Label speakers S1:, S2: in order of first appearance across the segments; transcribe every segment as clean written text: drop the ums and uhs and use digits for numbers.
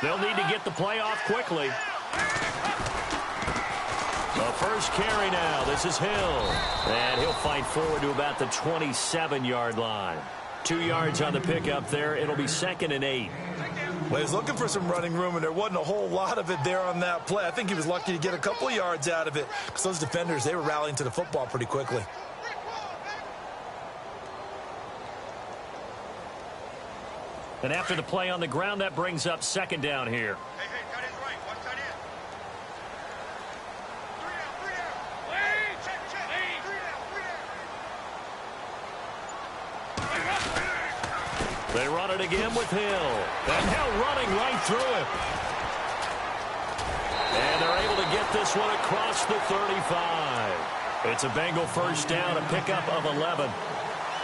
S1: They'll need to get the play off quickly. The first carry now. This is Hill. And he'll fight forward to about the 27-yard line. 2 yards on the pickup there. It'll be 2nd and 8.
S2: Well, he was looking for some running room, and there wasn't a whole lot of it there on that play. I think he was lucky to get a couple yards out of it because those defenders, they were rallying to the football pretty quickly.
S1: And after the play on the ground, that brings up 2nd down here. They run it again with Hill. And Hill running right through him. And they're able to get this one across the 35. It's a Bengal first down, a pickup of 11.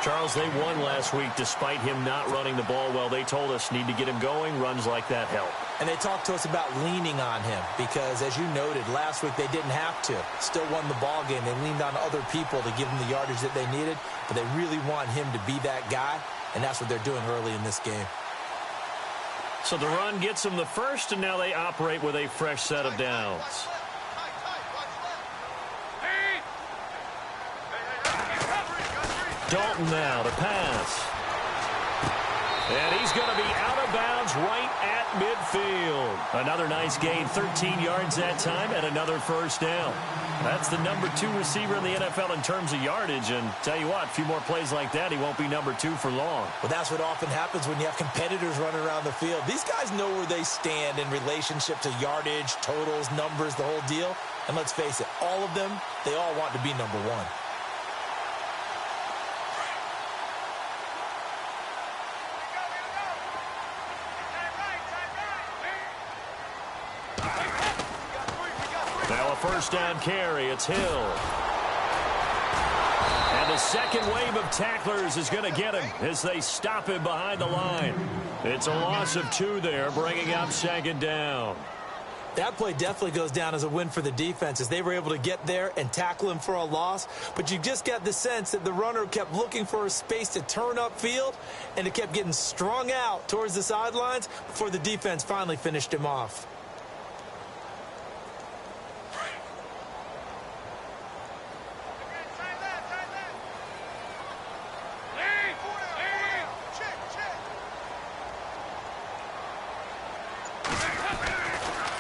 S1: Charles, they won last week despite him not running the ball well. They told us need to get him going. Runs like that help.
S3: And they talked to us about leaning on him because, as you noted, last week they didn't have to. Still won the ball game. They leaned on other people to give them the yardage that they needed, but they really want him to be that guy, and that's what they're doing early in this game.
S1: So the run gets them the first, and now they operate with a fresh set of downs. Dalton now to pass. And he's going to be out of bounds right at midfield. Another nice gain, 13 yards that time, and another first down. That's the number 2 receiver in the NFL in terms of yardage. And tell you what, a few more plays like that, he won't be number 2 for long.
S3: Well, that's what often happens when you have competitors running around the field. These guys know where they stand in relationship to yardage, totals, numbers, the whole deal. And let's face it, all of them, they all want to be number 1.
S1: Now a first down carry. It's Hill. And the second wave of tacklers is going to get him as they stop him behind the line. It's a loss of 2 there, bringing up 2nd down.
S3: That play definitely goes down as a win for the defense as they were able to get there and tackle him for a loss. But you just got the sense that the runner kept looking for a space to turn upfield, and it kept getting strung out towards the sidelines before the defense finally finished him off.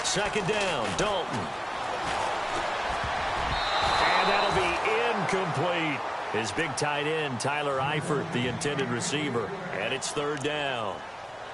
S1: Second down, Dalton. And that'll be incomplete. His big tight end, Tyler Eifert, the intended receiver. And it's 3rd down.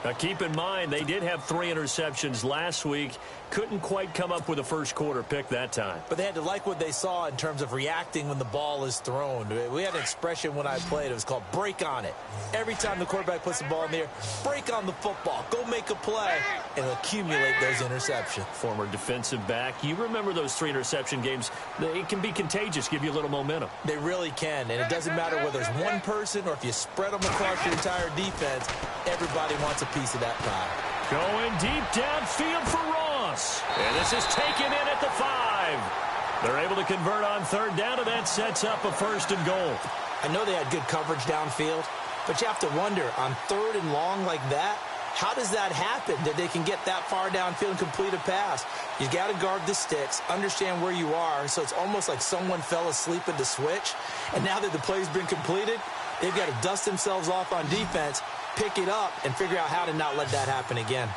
S1: Now keep in mind, they did have 3 interceptions last week. Couldn't quite come up with a first quarter pick that time.
S3: But they had to like what they saw in terms of reacting when the ball is thrown. We had an expression when I played. It was called break on it. Every time the quarterback puts the ball in the air, break on the football. Go make a play and accumulate those interceptions.
S1: Former defensive back. You remember those 3 interception games. It can be contagious, give you a little momentum.
S3: They really can. And it doesn't matter whether it's one person or if you spread them across your entire defense. Everybody wants a piece of that pie.
S1: Going deep downfield for Ross. And this is taken in at the 5. They're able to convert on 3rd down, and that sets up a 1st and goal.
S3: I know they had good coverage downfield, but you have to wonder, on 3rd and long like that, how does that happen that they can get that far downfield and complete a pass? You got to guard the sticks, understand where you are, so it's almost like someone fell asleep at the switch, and now that the play's been completed, they've got to dust themselves off on defense, pick it up, and figure out how to not let that happen again.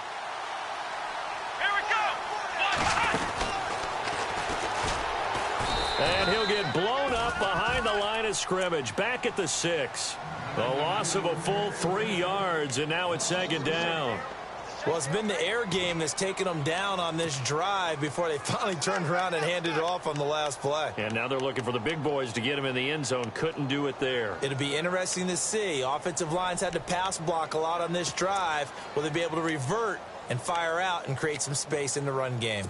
S4: Here we go!
S1: And he'll get blown up behind the line of scrimmage, back at the 6. The loss of a full 3 yards, and now it's 2nd down.
S3: Well, it's been the air game that's taken them down on this drive before they finally turned around and handed it off on the last play.
S1: And now they're looking for the big boys to get him in the end zone. Couldn't do it there.
S3: It'll be interesting to see. Offensive lines had to pass block a lot on this drive. Will they be able to revert and fire out and create some space in the run game?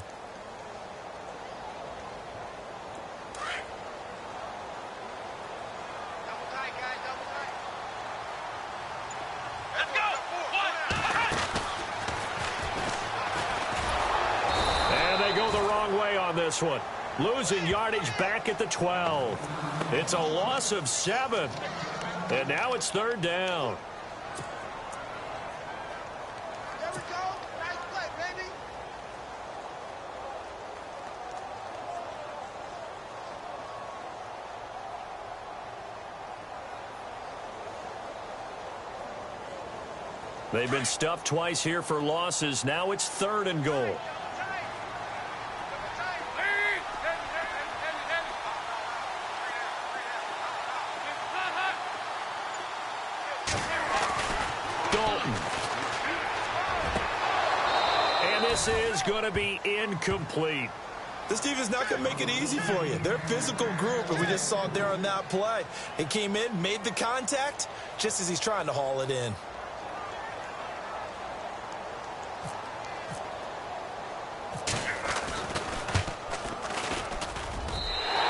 S1: This one, losing yardage back at the 12. It's a loss of 7, and now it's 3rd down.
S4: There we go. Nice play, baby.
S1: They've been stuffed twice here for losses. Now it's 3rd and goal. Dalton. And this is going to be incomplete.
S2: This defense not going to make it easy for you. They're a physical group, and we just saw it there on that play. He came in, made the contact, just as he's trying to haul it in.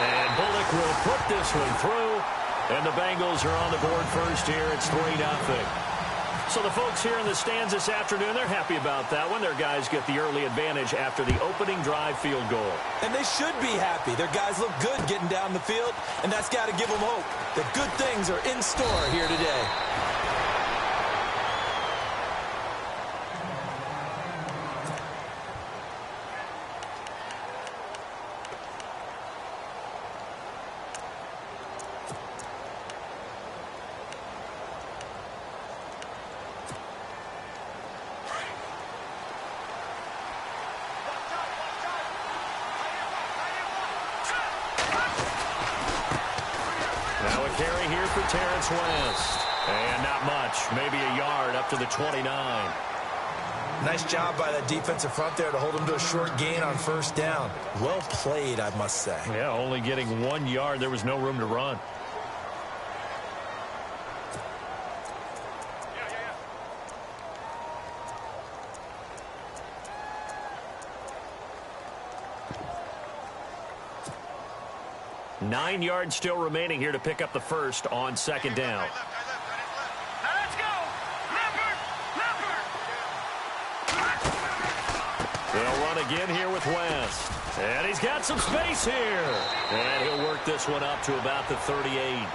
S1: And Bullock will put this one through, and the Bengals are on the board first here. It's 3-0. So the folks here in the stands this afternoon, they're happy about that one. Their guys get the early advantage after the opening drive field goal.
S3: And they should be happy. Their guys look good getting down the field, and that's got to give them hope that good things are in store here today.
S1: Carry here for Terrence West. And not much. Maybe a yard up to the 29.
S2: Nice job by that defensive front there to hold him to a short gain on 1st down. Well played, I must say.
S1: Yeah, only getting 1 yard. There was no room to run. Nine yards still remaining here to pick up the first on 2nd down.
S4: Let's go!
S1: They'll run again here with West. And he's got some space here. And he'll work this one up to about the 38.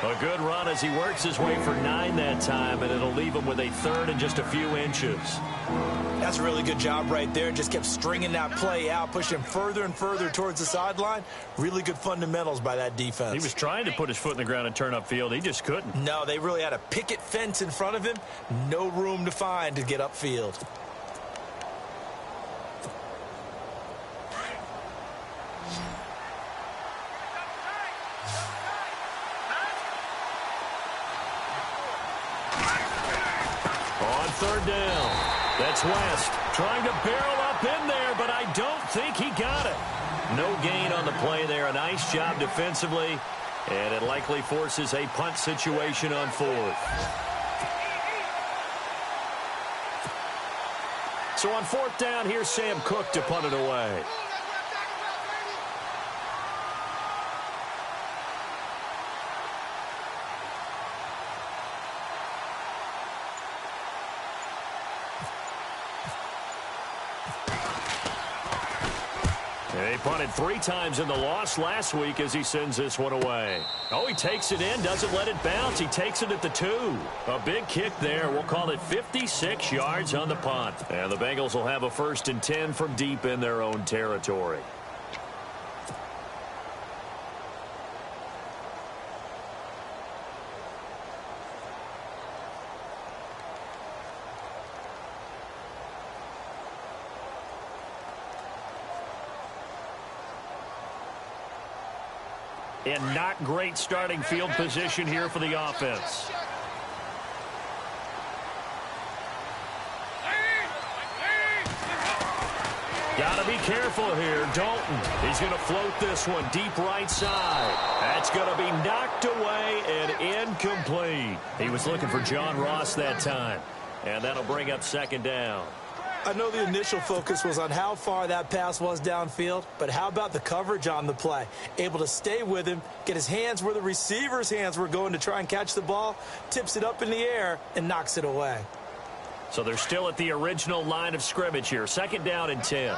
S1: A good run as he works his way for 9 that time, and it'll leave him with a 3rd and just a few inches.
S2: That's a really good job right there. Just kept stringing that play out, pushing him further and further towards the sideline. Really good fundamentals by that defense.
S1: He was trying to put his foot in the ground and turn upfield. He just couldn't.
S2: No, they really had a picket fence in front of him. No room to find to get upfield.
S1: On 3rd down, that's West trying to barrel up in there, but I don't think he got it. No gain on the play there. A nice job defensively, and it likely forces a punt situation on 4th. So on 4th down, here's Sam Cook to punt it away. He punted 3 times in the loss last week as he sends this one away. Oh, he takes it in, doesn't let it bounce. He takes it at the 2. A big kick there. We'll call it 56 yards on the punt. And the Bengals will have a 1st and 10 from deep in their own territory. And not great starting field position here for the offense. Got to be careful here. Dalton, he's going to float this one deep right side. That's going to be knocked away and incomplete. He was looking for John Ross that time. And that'll bring up 2nd down.
S3: I know the initial focus was on how far that pass was downfield, but how about the coverage on the play? Able to stay with him, get his hands where the receiver's hands were going to try and catch the ball, tips it up in the air, and knocks it away.
S1: So they're still at the original line of scrimmage here. 2nd down and 10.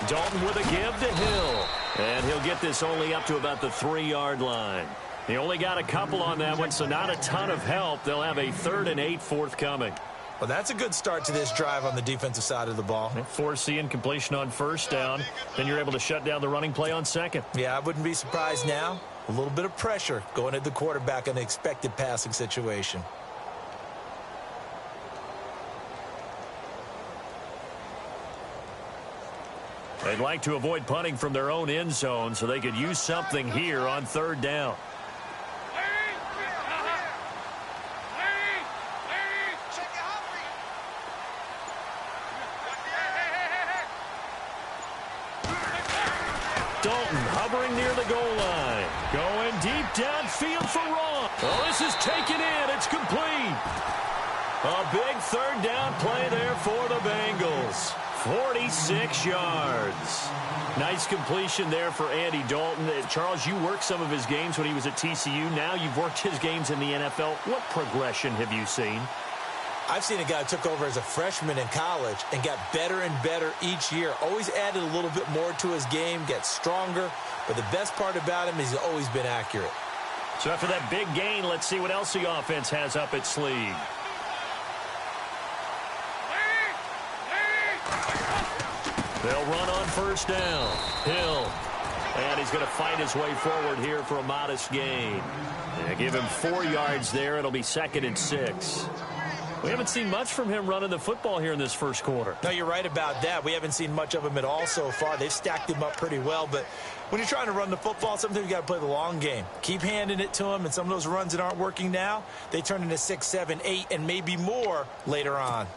S1: Dalton with a give to Hill. And he'll get this only up to about the 3-yard line. He only got a couple on that one, so not a ton of help. They'll have a 3rd and 8 forthcoming.
S2: Well, that's a good start to this drive on the defensive side of the ball.
S1: Forcing incompletion on first down. Then you're able to shut down the running play on second.
S2: Yeah, I wouldn't be surprised now. A little bit of pressure going at the quarterback in an expected passing situation.
S1: They'd like to avoid punting from their own end zone so they could use something here on third down. Dalton hovering near the goal line. Going deep downfield for Ron. Oh, this is taken in. It's complete. A big third down play there for the Bengals. 46 yards. Nice completion there for Andy Dalton. Charles, you worked some of his games when he was at TCU. Now you've worked his games in the NFL. What progression have you seen?
S2: I've seen a guy who took over as a freshman in college and got better and better each year. Always added a little bit more to his game, gets stronger. But the best part about him is he's always been accurate.
S1: So after that big gain, let's see what else the offense has up its sleeve. They'll run on first down. Hill. And he's going to fight his way forward here for a modest gain. Yeah, give him 4 yards there. It'll be 2nd and 6. We haven't seen much from him running the football here in this first quarter.
S2: No, you're right about that. We haven't seen much of him at all so far. They've stacked him up pretty well. But when you're trying to run the football, sometimes you got to play the long game. Keep handing it to him, and some of those runs that aren't working now, they turn into 6, 7, 8, and maybe more later on.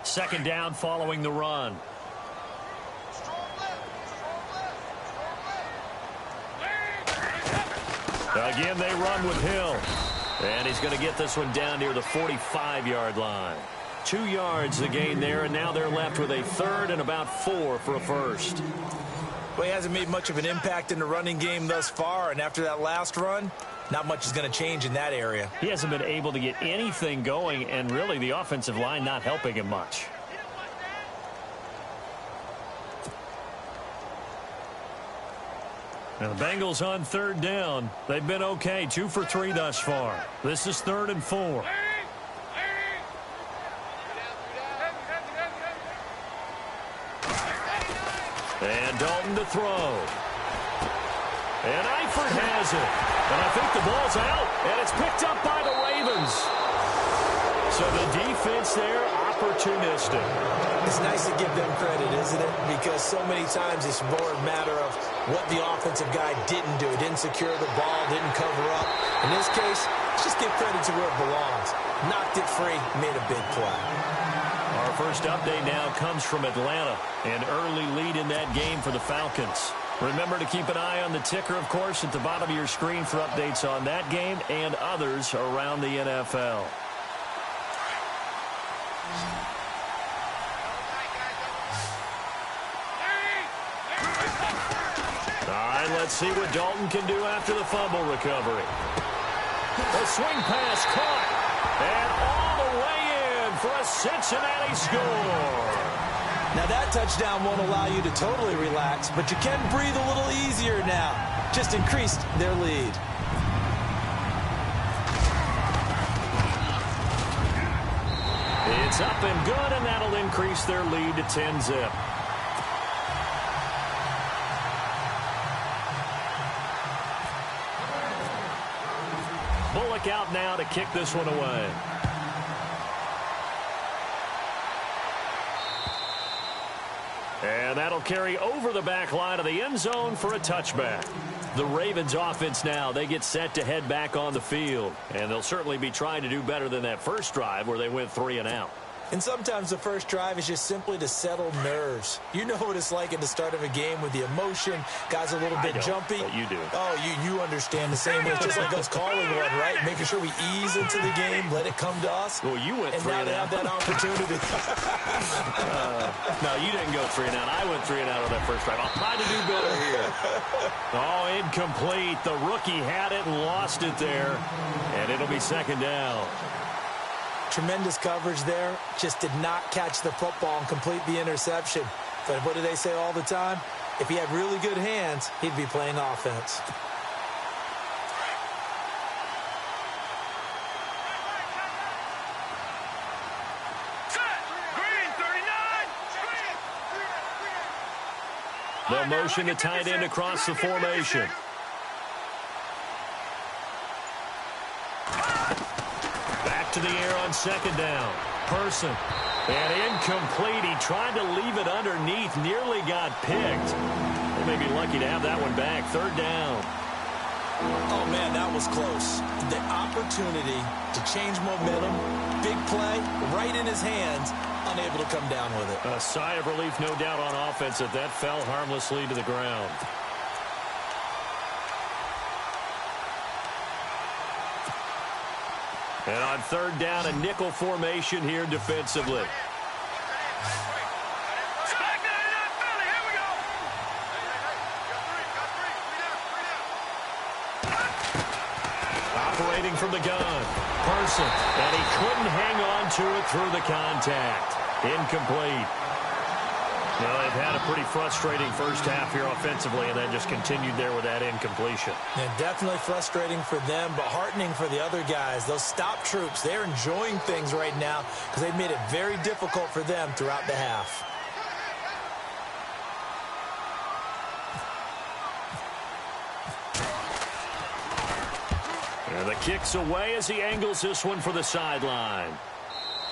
S1: Second down following the run. Again, they run with Hill. And he's going to get this one down near the 45-yard line. 2 yards the gain there, and now they're left with a third and about 4 for a first.
S2: Well, he hasn't made much of an impact in the running game thus far, and after that last run, not much is going to change in that area.
S1: He hasn't been able to get anything going, and really the offensive line not helping him much. Now the Bengals on third down. They've been okay, 2 for 3 thus far. This is 3rd and 4. And Dalton to throw. And Eifert has it. And I think the ball's out. And it's picked up by the Ravens. So the defense there, opportunistic.
S2: It's nice to give them credit, isn't it? Because so many times it's more a matter of what the offensive guy didn't do. Didn't secure the ball, didn't cover up. In this case, let's just give credit to where it belongs. Knocked it free, made a big play.
S1: Our first update now comes from Atlanta. An early lead in that game for the Falcons. Remember to keep an eye on the ticker, of course, at the bottom of your screen for updates on that game and others around the NFL. All right, let's see what Dalton can do after the fumble recovery. The swing pass caught. And all the way in for a Cincinnati score.
S3: Now that touchdown won't allow you to totally relax, but you can breathe a little easier now. Just increased their lead.
S1: It's up and good, and that'll increase their lead to 10-zip. Bullock out now to kick this one away. And that'll carry over the back line of the end zone for a touchback. The Ravens offense now, they get set to head back on the field. And they'll certainly be trying to do better than that first drive where they went 3 and out.
S2: And sometimes the first drive is just simply to settle nerves. You know what it's like at the start of a game with the emotion. Guys a little bit jumpy.
S1: But you do.
S2: Oh, you understand the same way. It's just like us calling one, right? Making sure we ease into the game, let it come to us.
S1: Well, you went 3 and out.
S2: And now they have that opportunity.
S1: No, you didn't go 3 and out. I went 3 and out on that first drive. I'll try to do better here. Oh, incomplete. The rookie had it and lost it there. And it'll be second down.
S3: Tremendous coverage there. Just did not catch the football and complete the interception. But what do they say all the time? If he had really good hands, he'd be playing offense.
S1: They'll motion the tight end across the formation. Back to the air on second down. Person. And incomplete. He tried to leave it underneath. Nearly got picked. They may be lucky to have that one back. Third down.
S3: Oh, man, that was close. The opportunity to change momentum, big play, right in his hands, unable to come down with it.
S1: A sigh of relief, no doubt, on offense that fell harmlessly to the ground. And on third down, a nickel formation here defensively. Operating from the gun. Person. And he couldn't hang on to it through the contact. Incomplete. Well, they've had a pretty frustrating first half here offensively, and then just continued there with that incompletion.
S3: Yeah, definitely frustrating for them, but heartening for the other guys. Those stop troops, they're enjoying things right now because they've made it very difficult for them throughout the half.
S1: And the kick's away as he angles this one for the sideline.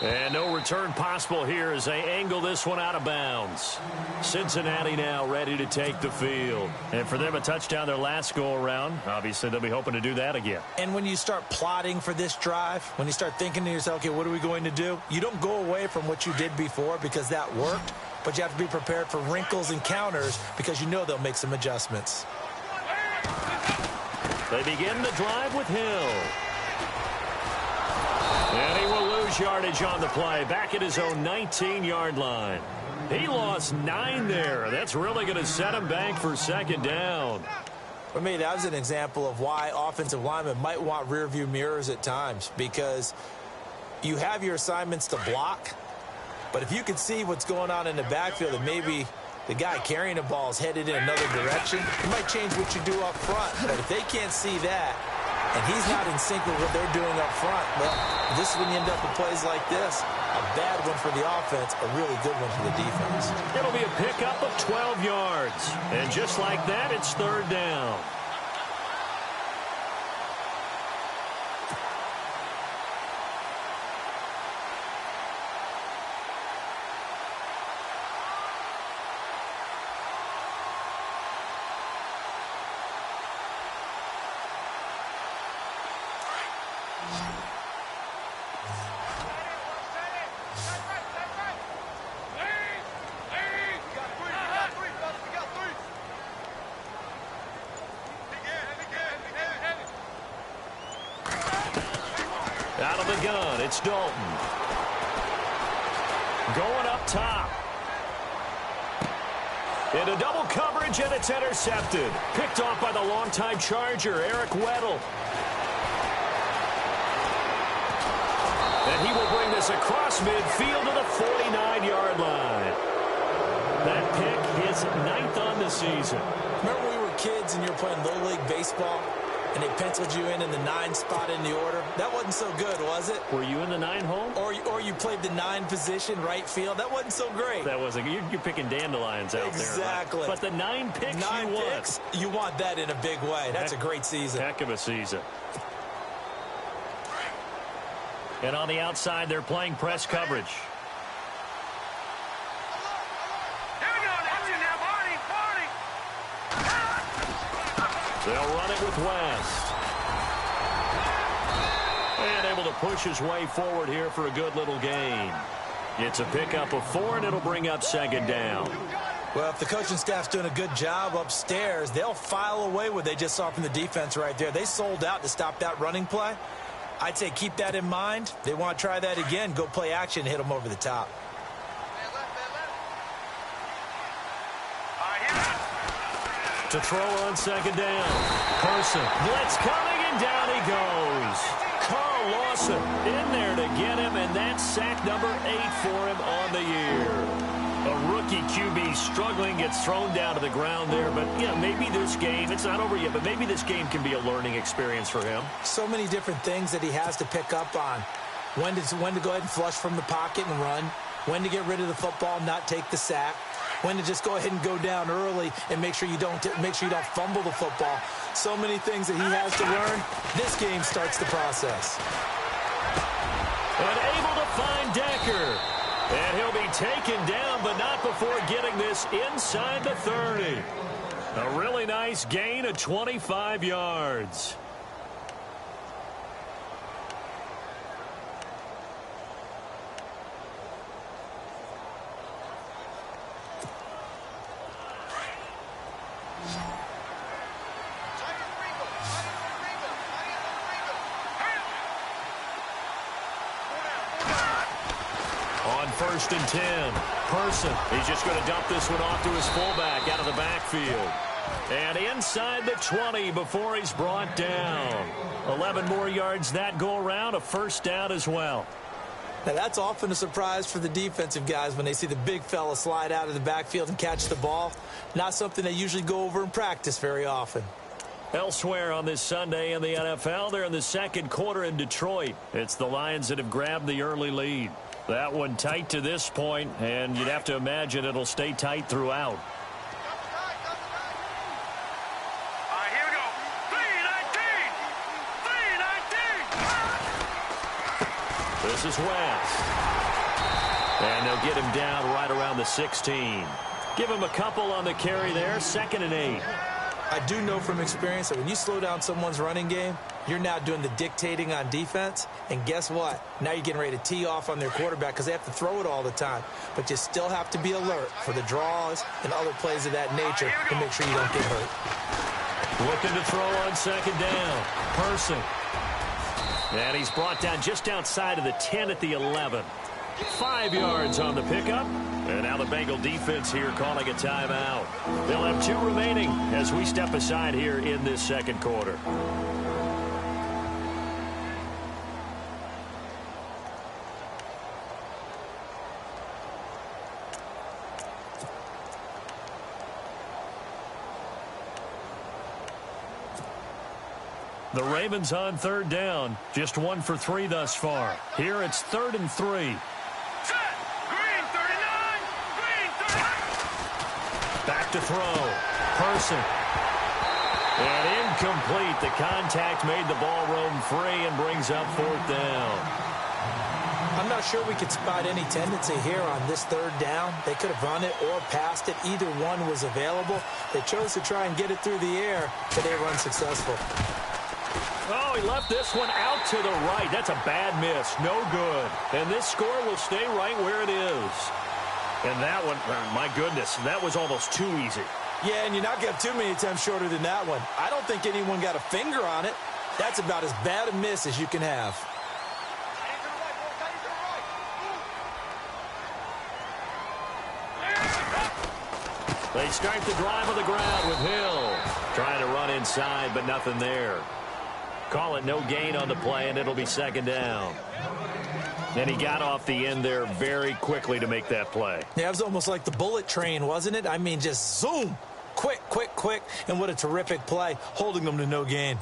S1: And no return possible here as they angle this one out of bounds. Cincinnati now ready to take the field. And for them, a touchdown their last go-around. Obviously, they'll be hoping to do that again.
S3: And when you start plotting for this drive, when you start thinking to yourself, okay, what are we going to do? You don't go away from what you did before because that worked, but you have to be prepared for wrinkles and counters because you know they'll make some adjustments.
S1: They begin the drive with Hill. And he will lose yardage on the play, back at his own 19-yard line. He lost 9 there. That's really going to set him back for second down.
S3: For me, that was an example of why offensive linemen might want rearview mirrors at times, because you have your assignments to block, but if you could see what's going on in the backfield and maybe the guy carrying the ball is headed in another direction, you might change what you do up front. But if they can't see that, and he's not in sync with what they're doing up front, well, this is when you end up with plays like this. A bad one for the offense, a really good one for the defense.
S1: It'll be a pickup of 12 yards. And just like that, it's third down. Out of the gun, it's Dalton. Going up top. Into double coverage, and it's intercepted. Picked off by the longtime Charger, Eric Weddle. And he will bring this across midfield to the 49-yard line. That pick is 9th on the season.
S3: Remember when we were kids and you were playing Little League Baseball? And they penciled you in the 9 spot in the order. That wasn't so good, was it?
S1: Were you in the 9 hole?
S3: Or you played the 9 position, right field. That wasn't so great.
S1: That wasn't. You're picking dandelions out there.
S3: Exactly.
S1: Right? But the 9 picks
S3: 9
S1: you
S3: picks, you want that in a big way. That's a great season.
S1: Heck of a season. And on the outside, they're playing press coverage. They'll run it with West. And able to push his way forward here for a good little gain. It's a pickup of 4, and it'll bring up second down.
S3: Well, if the coaching staff's doing a good job upstairs, they'll file away what they just saw from the defense right there. They sold out to stop that running play. I'd say keep that in mind. They want to try that again. Go play action, hit them over the top.
S1: To throw on second down. Person. Blitz coming, and down he goes. Carl Lawson in there to get him, and that's sack number 8 for him on the year. A rookie QB struggling, gets thrown down to the ground there. But, yeah, maybe this game, it's not over yet, but maybe this game can be a learning experience for him.
S3: So many different things that he has to pick up on. When to go ahead and flush from the pocket and run. When to get rid of the football, not take the sack. When to just go ahead and go down early and make sure you don't fumble the football. So many things that he has to learn. This game starts the process.
S1: And able to find Decker. And he'll be taken down, but not before getting this inside the 30. A really nice gain of 25 yards. First and 10. Person. He's just going to dump this one off to his fullback out of the backfield. And inside the 20 before he's brought down. 11 more yards that go around. A first down as well.
S3: Now, that's often a surprise for the defensive guys when they see the big fella slide out of the backfield and catch the ball. Not something they usually go over in practice very often.
S1: Elsewhere on this Sunday in the NFL, they're in the second quarter in Detroit. It's the Lions that have grabbed the early lead. That one tight to this point, and you'd have to imagine it'll stay tight throughout.
S4: All right, here we go. 3-19.
S1: This is West. And they'll get him down right around the 16. Give him a couple on the carry there. 2nd and 8.
S3: I do know from experience that when you slow down someone's running game, you're now doing the dictating on defense. And guess what? Now you're getting ready to tee off on their quarterback because they have to throw it all the time. But you still have to be alert for the draws and other plays of that nature to make sure you don't get hurt.
S1: Looking to throw on 2nd down. Person. And he's brought down just outside of the 10 at the 11. 5 yards on the pickup. And now the Bengal defense here calling a timeout. They'll have 2 remaining as we step aside here in this second quarter. The Ravens on 3rd down. Just 1 for 3 thus far. Here it's 3rd and 3. Back to throw. Person. And incomplete. The contact made the ball roam free and brings up 4th down.
S3: I'm not sure we could spot any tendency here on this 3rd down. They could have run it or passed it. Either one was available. They chose to try and get it through the air, but they were unsuccessful.
S1: Oh, he left this one out to the right. That's a bad miss. No good. And this score will stay right where it is. And that one, my goodness, that was almost too easy.
S3: Yeah, and you're not going to have too many attempts shorter than that one. I don't think anyone got a finger on it. That's about as bad a miss as you can have.
S1: They start the drive on the ground with Hill. Trying to run inside, but nothing there. Call it no gain on the play, and it'll be 2nd down. And he got off the end there very quickly to make that play.
S3: Yeah, it was almost like the bullet train, wasn't it? I mean, just zoom. Quick, quick, quick. And what a terrific play, holding them to no gain.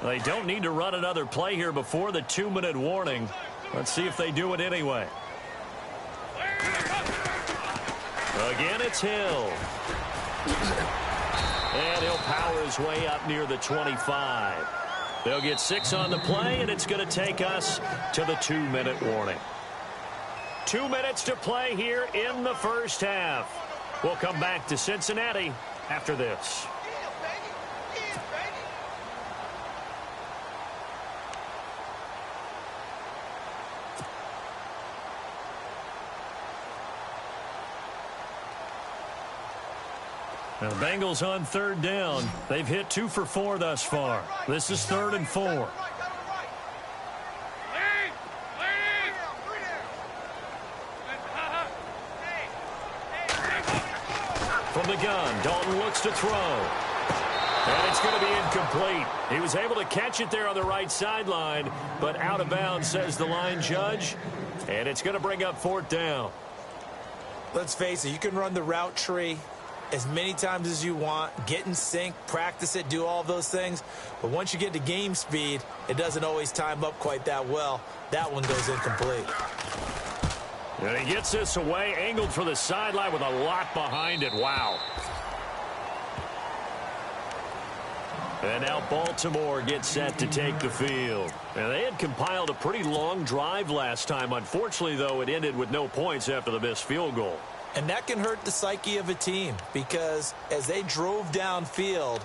S1: They don't need to run another play here before the 2-minute warning. Let's see if they do it anyway. Again, it's Hill. And he'll power his way up near the 25. They'll get 6 on the play, and it's going to take us to the 2-minute warning. 2 minutes to play here in the first half. We'll come back to Cincinnati after this. Now, the Bengals on 3rd down. They've hit 2 for 4 thus far. This is 3rd and 4. From the gun, Dalton looks to throw. And it's going to be incomplete. He was able to catch it there on the right sideline, but out of bounds, says the line judge. And it's going to bring up 4th down.
S3: Let's face it, you can run the route tree as many times as you want, get in sync, practice it, do all those things. But once you get to game speed, it doesn't always time up quite that well. That one goes incomplete.
S1: And he gets this away, angled for the sideline with a lot behind it. Wow. And now Baltimore gets set to take the field. And they had compiled a pretty long drive last time. Unfortunately, though, it ended with no points after the missed field goal.
S3: And that can hurt the psyche of a team because as they drove downfield,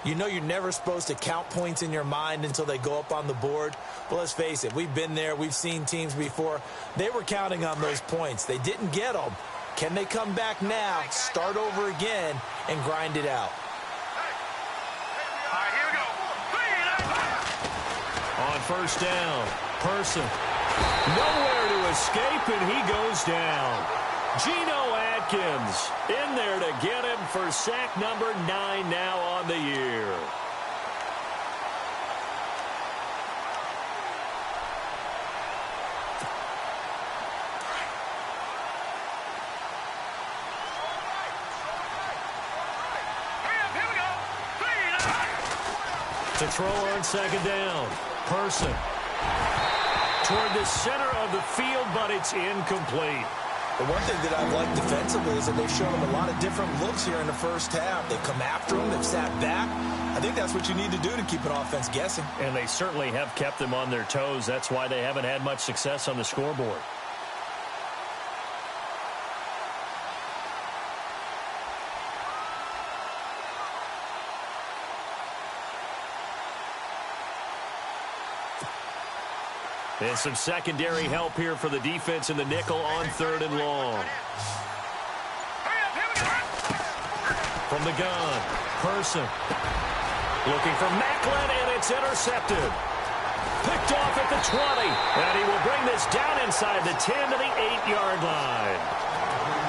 S3: you know you're never supposed to count points in your mind until they go up on the board. But let's face it, we've been there. We've seen teams before. They were counting on those points. They didn't get them. Can they come back now, start over again, and grind it out?
S1: On 1st down, Person. Nowhere to escape, and he goes down. Geno Atkins in there to get him for sack number 9 now on the year. To throw on 2nd down. Person toward the center of the field, but it's incomplete.
S3: The one thing that I've liked defensively is that they've shown them a lot of different looks here in the first half. They've come after them. They've sat back. I think that's what you need to do to keep an offense guessing.
S1: And they certainly have kept them on their toes. That's why they haven't had much success on the scoreboard. And some secondary help here for the defense in the nickel on 3rd and long. From the gun, Person. Looking for Macklin, and it's intercepted. Picked off at the 20. And he will bring this down inside the 10 to the 8-yard line.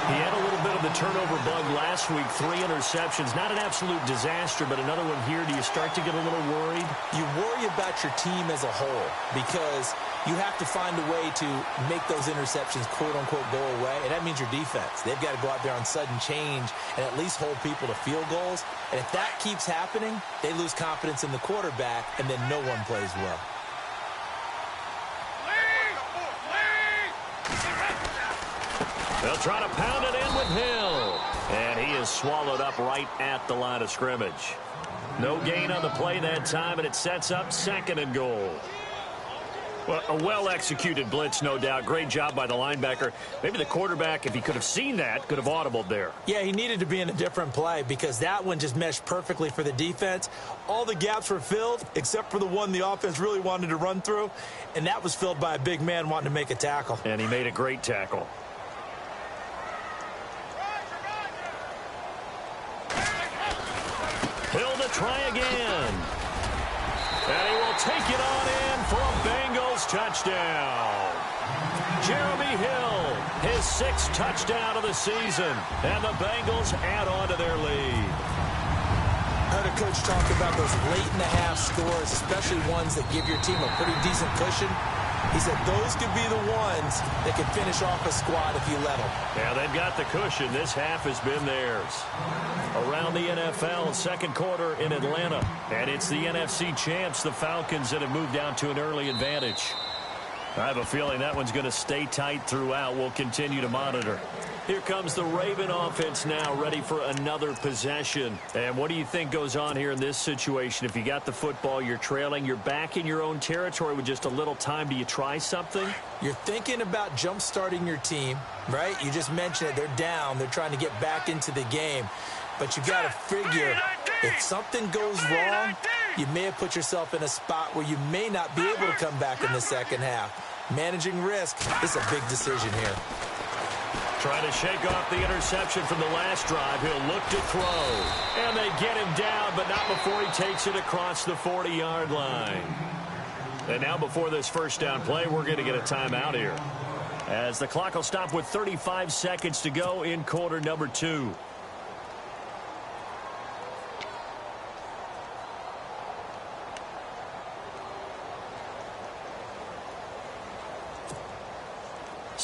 S1: He had a little bit of the turnover bug last week. 3 interceptions. Not an absolute disaster, but another one here. Do you start to get a little worried?
S3: You worry about your team as a whole because you have to find a way to make those interceptions, quote-unquote, go away, and that means your defense. They've got to go out there on sudden change and at least hold people to field goals. And if that keeps happening, they lose confidence in the quarterback, and then no one plays well.
S1: They'll try to pound it in with Hill. And he is swallowed up right at the line of scrimmage. No gain on the play that time, and it sets up 2nd and goal. Well, a well-executed blitz, no doubt. Great job by the linebacker. Maybe the quarterback, if he could have seen that, could have audibled there.
S3: Yeah, he needed to be in a different play because that one just meshed perfectly for the defense. All the gaps were filled except for the one the offense really wanted to run through, and that was filled by a big man wanting to make a tackle.
S1: And he made a great tackle. Hill to try again. And he will take it on in for a Bengals touchdown. Jeremy Hill, his 6th touchdown of the season. And the Bengals add on to their lead.
S3: I heard a coach talk about those late-in-the-half scores, especially ones that give your team a pretty decent cushion. He said those could be the ones that can finish off a squad if you let them.
S1: Yeah, they've got the cushion. This half has been theirs. Around the NFL, 2nd quarter in Atlanta. And it's the NFC champs, the Falcons, that have moved down to an early advantage. I have a feeling that one's going to stay tight throughout. We'll continue to monitor. Here comes the Raven offense now, ready for another possession. And what do you think goes on here in this situation? If you got the football, you're trailing, you're back in your own territory with just a little time. Do you try something?
S3: You're thinking about jump-starting your team, right? You just mentioned it. They're down. They're trying to get back into the game. But you got to figure, if something goes wrong, you may have put yourself in a spot where you may not be able to come back in the second half. Managing risk is a big decision here.
S1: Trying to shake off the interception from the last drive. He'll look to throw. And they get him down, but not before he takes it across the 40-yard line. And now before this first down play, we're going to get a timeout here, as the clock will stop with 35 seconds to go in quarter number 2.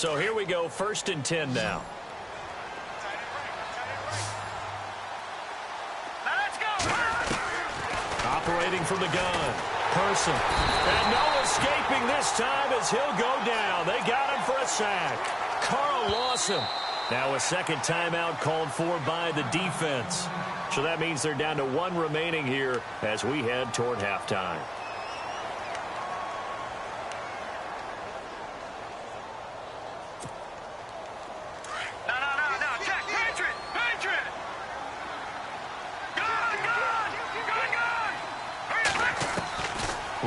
S1: So here we go, 1st and 10 now.
S4: Let's go.
S1: Operating from the gun. Person. And no escaping this time as he'll go down. They got him for a sack. Carl Lawson. Now a second timeout called for by the defense. So that means they're down to 1 remaining here as we head toward halftime.
S4: No. Check. Patriot. Gun.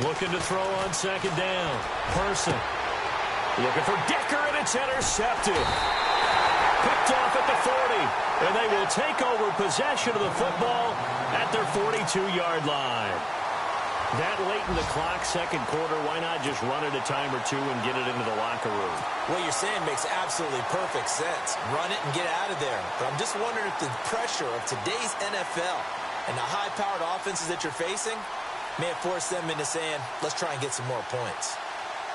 S1: Looking to throw on 2nd down. Person. Looking for Decker, and it's intercepted. Picked off at the 40, and they will take over possession of the football at their 42-yard line. That late in the clock, 2nd quarter, why not just run it a time or two and get it into the locker room?
S3: What you're saying makes absolutely perfect sense. Run it and get out of there. But I'm just wondering if the pressure of today's NFL and the high-powered offenses that you're facing may have forced them into saying, let's try and get some more points.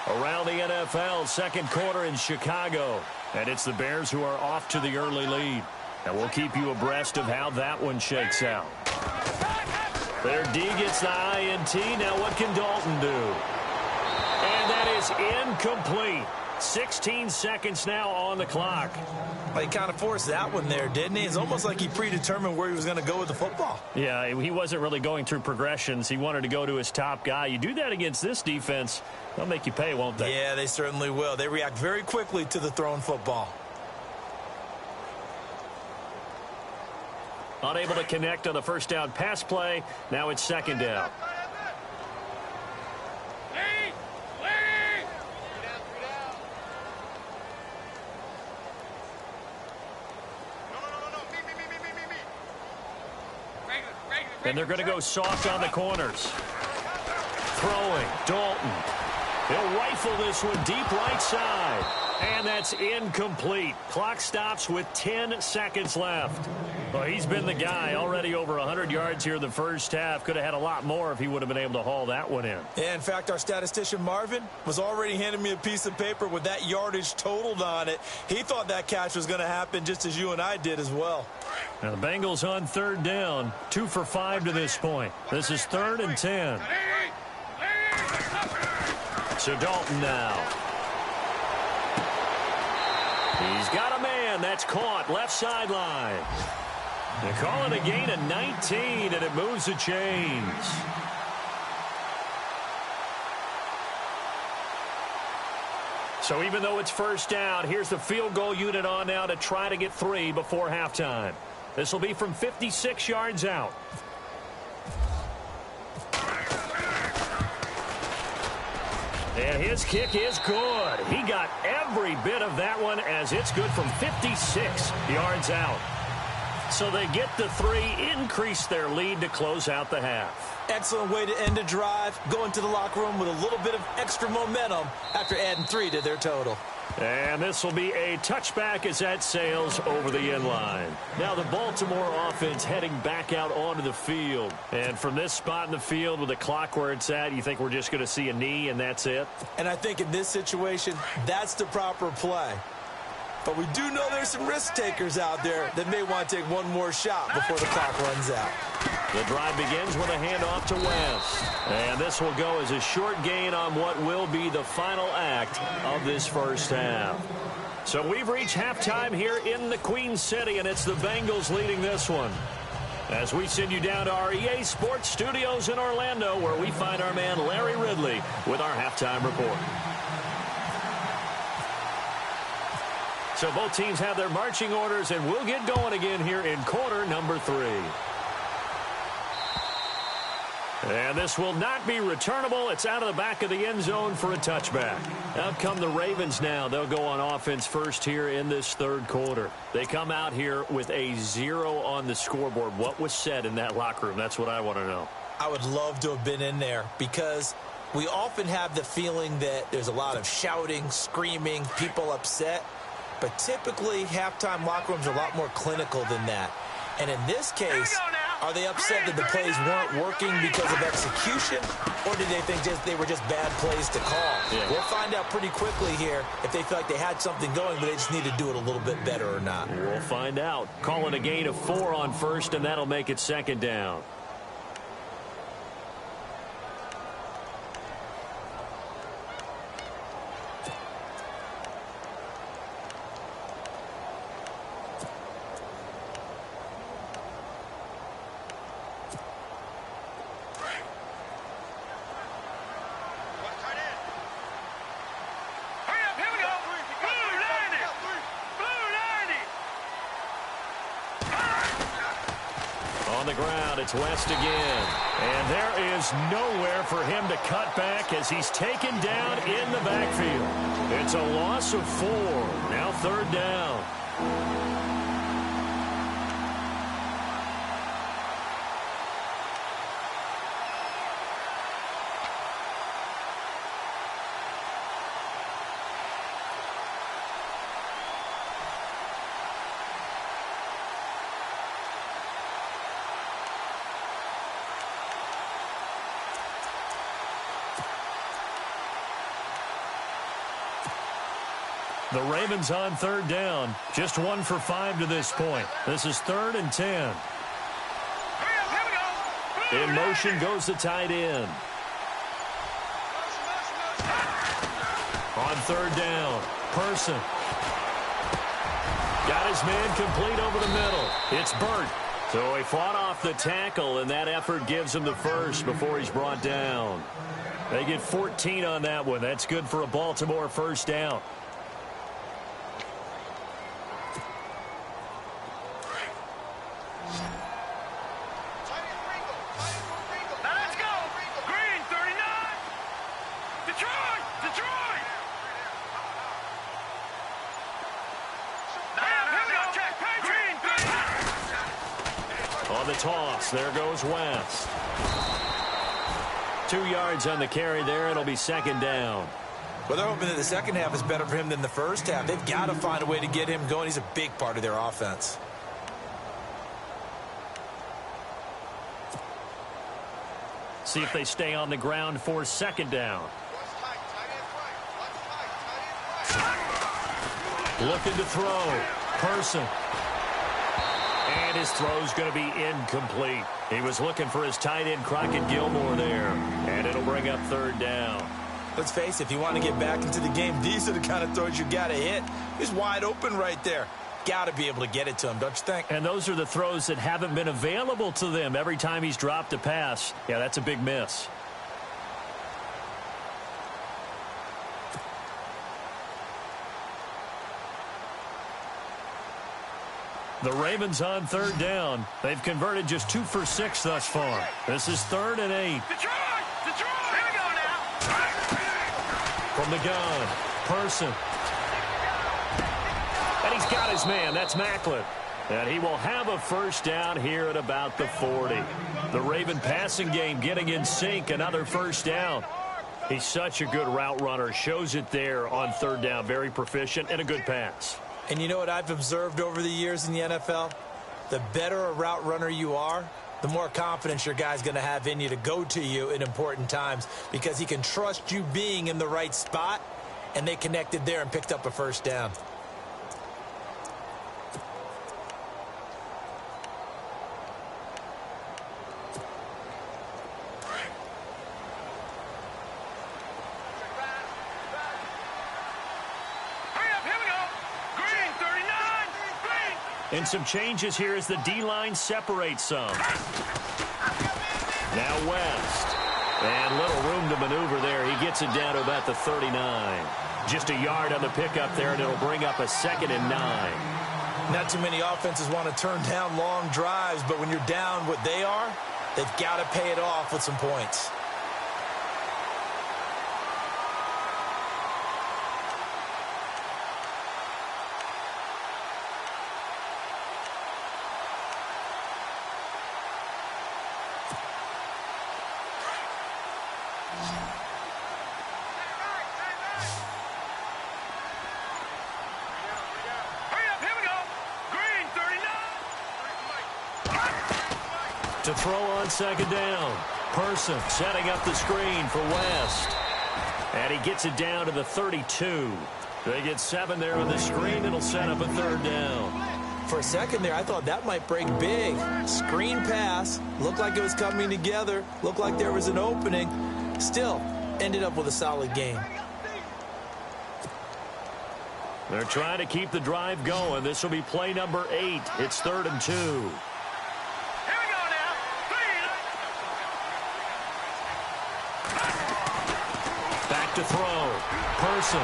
S1: Around the NFL, 2nd quarter in Chicago. And it's the Bears who are off to the early lead. And we'll keep you abreast of how that one shakes out. Their D gets the INT. Now what can Dalton do? And that is incomplete. 16 seconds now on the clock.
S3: Well, he kind of forced that one there, didn't he? It's almost like he predetermined where he was going to go with the football.
S1: Yeah, he wasn't really going through progressions. He wanted to go to his top guy. You do that against this defense, they'll make you pay, won't they?
S3: Yeah, they certainly will. They react very quickly to the thrown football.
S1: Unable to connect on the 1st down pass play. Now it's 2nd down. And they're going to go soft on the corners. Throwing. Dalton. He'll rifle this one deep right side. And that's incomplete. Clock stops with 10 seconds left. Well, he's been the guy. Already over 100 yards here in the 1st half. Could have had a lot more if he would have been able to haul that one in.
S3: Yeah, in fact, our statistician Marvin was already handing me a piece of paper with that yardage totaled on it. He thought that catch was going to happen just as you and I did as well.
S1: Now the Bengals on 3rd down. 2 for 5 to this point. This is 3rd and 10. So Dalton now. He's got a man. That's caught. Left sideline. They call it a gain of 19, and it moves the chains. So even though it's 1st down, here's the field goal unit on now to try to get 3 before halftime. This will be from 56 yards out. And his kick is good. He got every bit of that one as it's good from 56 yards out. So they get the 3, increase their lead to close out the half.
S3: Excellent way to end a drive. Go into the locker room with a little bit of extra momentum after adding 3 to their total.
S1: And this will be a touchback as that sails over the end line. Now the Baltimore offense heading back out onto the field. And from this spot in the field with the clock where it's at, you think we're just going to see a knee and that's it?
S3: And I think in this situation, that's the proper play. But we do know there's some risk takers out there that may want to take one more shot before the clock runs out.
S1: The drive begins with a handoff to West. And this will go as a short gain on what will be the final act of this 1st half. So we've reached halftime here in the Queen City, and it's the Bengals leading this one. As we send you down to our EA Sports Studios in Orlando, where we find our man Larry Ridley with our halftime report. So both teams have their marching orders, and we'll get going again here in quarter number 3. And this will not be returnable. It's out of the back of the end zone for a touchback. Out come the Ravens now. They'll go on offense first here in this 3rd quarter. They come out here with a 0 on the scoreboard. What was said in that locker room? That's what I want to know.
S3: I would love to have been in there because we often have the feeling that there's a lot of shouting, screaming, people upset. But typically, halftime locker rooms are a lot more clinical than that. And in this case, are they upset that the plays weren't working because of execution? Or did they think they were just bad plays to call?
S1: Yeah.
S3: We'll find out pretty quickly here if they feel like they had something going, but they just need to do it a little bit better or not.
S1: We'll find out. Calling a gain of 4 on first, and that'll make it second down. On the ground, it's West again. And there is nowhere for him to cut back as he's taken down in the backfield. It's a loss of 4. Now third down. The Ravens on third down. Just 1 for 5 to this point. This is 3rd and 10. In motion goes the tight end. On third down, Person. Got his man complete over the middle. It's Burt. So he fought off the tackle, and that effort gives him the first before he's brought down. They get 14 on that one. That's good for a Baltimore first down. On the toss, there goes West. 2 yards on the carry there. It'll be second down.
S3: Well, they're hoping that the second half is better for him than the first half. They've got to find a way to get him going. He's a big part of their offense.
S1: See if they stay on the ground for second down. Looking to throw. Person. And his throw's going to be incomplete. He was looking for his tight end, Crockett Gilmore, there. And it'll bring up third down.
S3: Let's face it, if you want to get back into the game, these are the kind of throws you got to hit. He's wide open right there. Got to be able to get it to him, don't you think?
S1: And those are the throws that haven't been available to them every time he's dropped a pass. Yeah, that's a big miss. The Ravens on third down. They've converted just 2 for 6 thus far. This is 3rd and 8.
S4: Detroit! Here we go now!
S1: From the gun, Person. And he's got his man. That's Macklin. And he will have a first down here at about the 40. The Raven passing game getting in sync. Another first down. He's such a good route runner. Shows it there on third down. Very proficient and a good pass.
S3: And you know what I've observed over the years in the NFL? The better a route runner you are, the more confidence your guy's going to have in you to go to you in important times because he can trust you being in the right spot, and they connected there and picked up a first down.
S1: And some changes here as the D-line separates some. Now West. And little room to maneuver there. He gets it down to about the 39. Just a yard on the pickup there, and it'll bring up a 2nd and 9.
S3: Not too many offenses want to turn down long drives, but when you're down what they are, they've got to pay it off with some points.
S1: To throw on second down. Person setting up the screen for West. And he gets it down to the 32. They get 7 there on the screen. It'll set up a third down.
S3: For a second there, I thought that might break big. Screen pass. Looked like it was coming together. Looked like there was an opening. Still, ended up with a solid game.
S1: They're trying to keep the drive going. This will be play number 8. It's 3rd and 2.
S4: Here we go now.
S1: Back to throw. Person.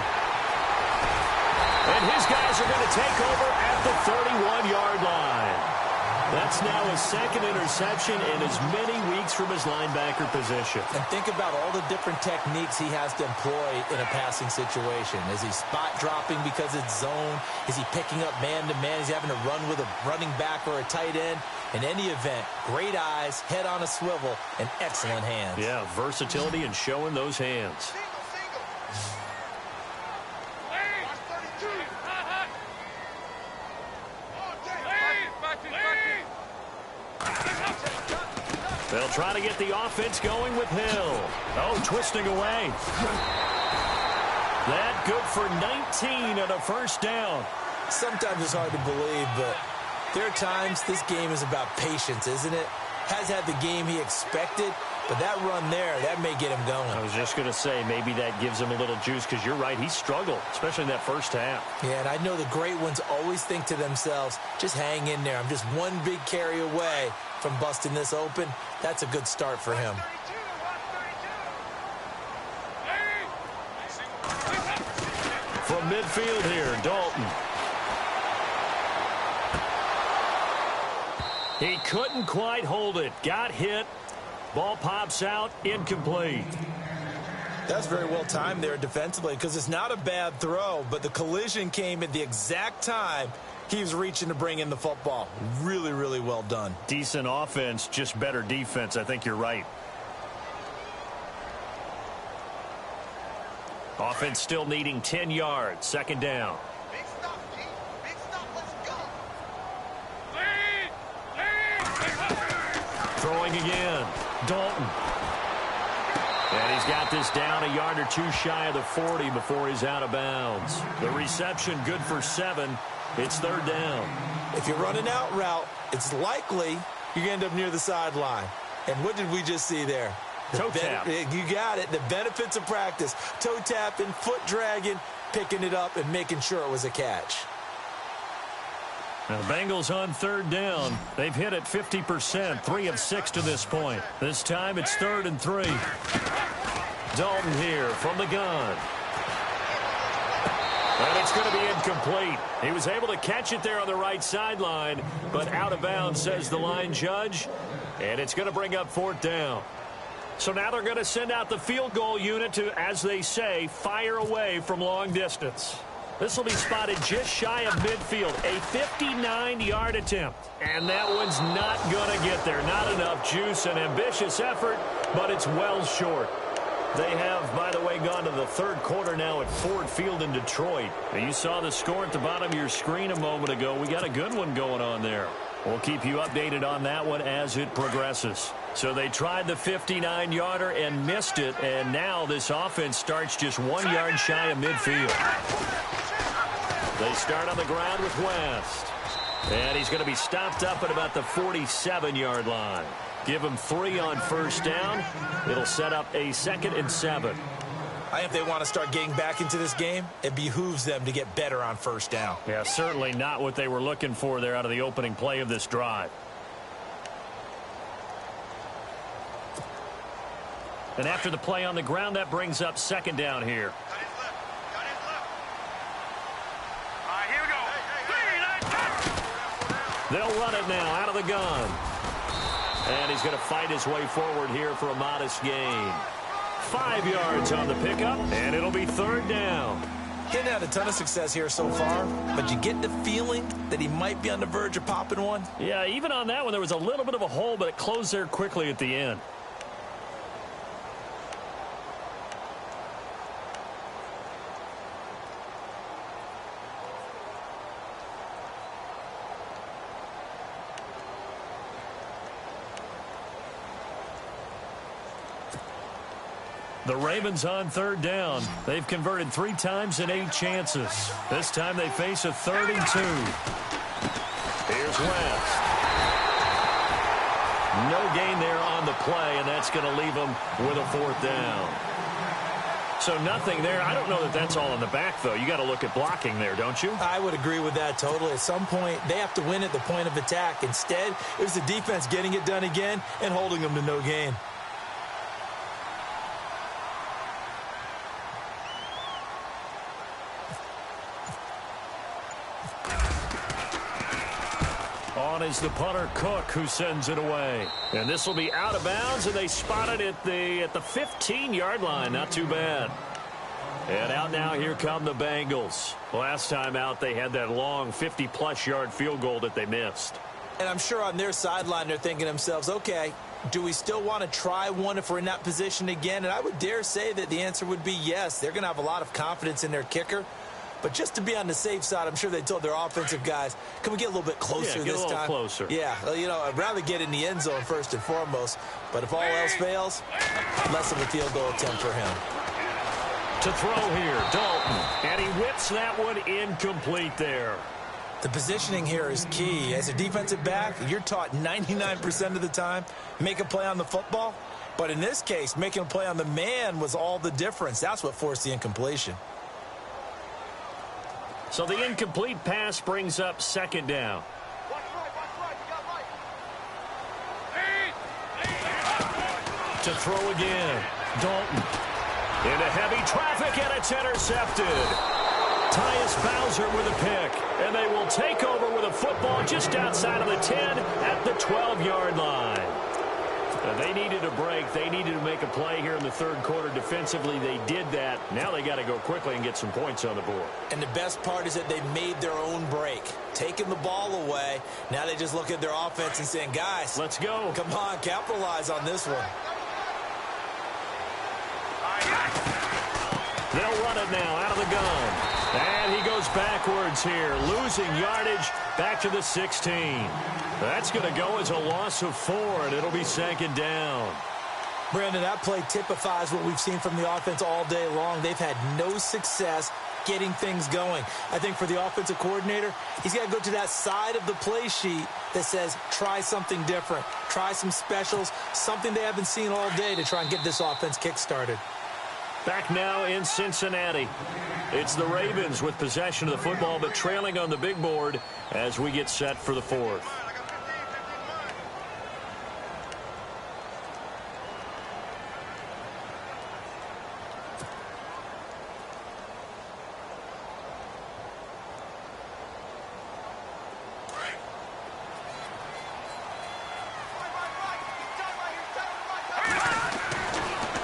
S1: And his guys are going to take over at the 31-yard line. That's now his second interception in as many weeks from his linebacker position.
S3: And think about all the different techniques he has to employ in a passing situation. Is he spot dropping because it's zone? Is he picking up man-to-man? Is he having to run with a running back or a tight end? In any event, great eyes, head on a swivel, and excellent hands.
S1: Yeah, versatility and showing those hands. They'll try to get the offense going with Hill. Oh, twisting away. That good for 19 and a first down.
S3: Sometimes it's hard to believe, but there are times this game is about patience, isn't it? Has had the game he expected, but that run there, that may get him going.
S1: I was just going to say, maybe that gives him a little juice, because you're right, he struggled, especially in that first half.
S3: Yeah, and I know the great ones always think to themselves, just hang in there. I'm just one big carry away from busting this open. That's a good start for him.
S1: From midfield here, Dalton. He couldn't quite hold it. Got hit. Ball pops out. Incomplete.
S3: That's very well timed there defensively, because it's not a bad throw, but the collision came at the exact time he was reaching to bring in the football. Really, really well done.
S1: Decent offense, just better defense. I think you're right. Offense still needing 10 yards. Second down.
S4: Big stop, G. Big stop. Let's go.
S1: Throwing again. Dalton. And he's got this down a yard or two shy of the 40 before he's out of bounds. The reception good for 7. It's third down.
S3: If you're running out route, it's likely you're going to end up near the sideline. And what did we just see there?
S1: Toe tap.
S3: You got it. The benefits of practice. Toe tapping, foot dragging, picking it up, and making sure it was a catch.
S1: Now the Bengals on third down. They've hit it 50%, 3 of 6 to this point. This time it's 3rd and 3. Dalton here from the gun. And it's going to be incomplete. He was able to catch it there on the right sideline, but out of bounds, says the line judge. And it's going to bring up 4th down. So now they're going to send out the field goal unit to, as they say, fire away from long distance. This will be spotted just shy of midfield. A 59-yard attempt. And that one's not going to get there. Not enough juice. An ambitious effort, but it's well short. They have, by the way, gone to the third quarter now at Ford Field in Detroit. Now, you saw the score at the bottom of your screen a moment ago. We got a good one going on there. We'll keep you updated on that one as it progresses. So they tried the 59-yarder and missed it, and now this offense starts just 1 yard shy of midfield. They start on the ground with West. And he's going to be stopped up at about the 47-yard line. Give him 3 on first down. It'll set up a 2nd and 7.
S3: I think if they want to start getting back into this game, it behooves them to get better on first down.
S1: Yeah, certainly not what they were looking for there out of the opening play of this drive. And after the play on the ground, that brings up 2nd down here.
S4: Got his left. Got his left. All right, here we go.
S1: They'll run it now out of the gun. And he's going to fight his way forward here for a modest gain. 5 yards on the pickup, and it'll be 3rd down.
S3: He hadn't had a ton of success here so far, but you get the feeling that he might be on the verge of popping one.
S1: Yeah, even on that one, there was a little bit of a hole, but it closed there quickly at the end. The Ravens on third down. They've converted 3 times in 8 chances. This time they face a 3rd and 2. Here's West. No gain there on the play, and that's going to leave them with a 4th down. So nothing there. I don't know that that's all in the back, though. You got to look at blocking there, don't you?
S3: I would agree with that totally. At some point, they have to win at the point of attack. Instead, it was the defense getting it done again and holding them to no gain.
S1: On is the punter, Cook, who sends it away. And this will be out of bounds, and they spot it at the 15-yard line. Not too bad. And out now, here come the Bengals. Last time out, they had that long 50-plus yard field goal that they missed.
S3: And I'm sure on their sideline, they're thinking to themselves, okay, do we still want to try one if we're in that position again? And I would dare say that the answer would be yes. They're going to have a lot of confidence in their kicker. But just to be on the safe side, I'm sure they told their offensive guys, can we get a little bit closer this time?
S1: Yeah, get a little closer.
S3: Yeah, well, you know, I'd rather get in the end zone first and foremost. But if all else fails, less of a field goal attempt for him.
S1: To throw here, Dalton. And he whips that one incomplete there.
S3: The positioning here is key. As a defensive back, you're taught 99% of the time, make a play on the football. But in this case, making a play on the man was all the difference. That's what forced the incompletion.
S1: So the incomplete pass brings up 2nd down. To throw again, Dalton. Into heavy traffic, and it's intercepted. Tyus Bowser with a pick, and they will take over with a football just outside of the 10 at the 12-yard line. They needed a break. They needed to make a play here in the 3rd quarter defensively. They did that. Now they got to go quickly and get some points on the board.
S3: And the best part is that they made their own break, taking the ball away. Now they just look at their offense and saying, guys,
S1: let's go.
S3: Come on, capitalize on this one.
S1: They'll run it now out of the gun. And he goes backwards here, losing yardage back to the 16. That's going to go as a loss of 4, and it'll be 2nd down.
S3: Brandon, that play typifies what we've seen from the offense all day long. They've had no success getting things going. I think for the offensive coordinator, he's got to go to that side of the play sheet that says, try something different, try some specials, something they haven't seen all day to try and get this offense kick-started.
S1: Back now in Cincinnati. It's the Ravens with possession of the football, but trailing on the big board as we get set for the 4th.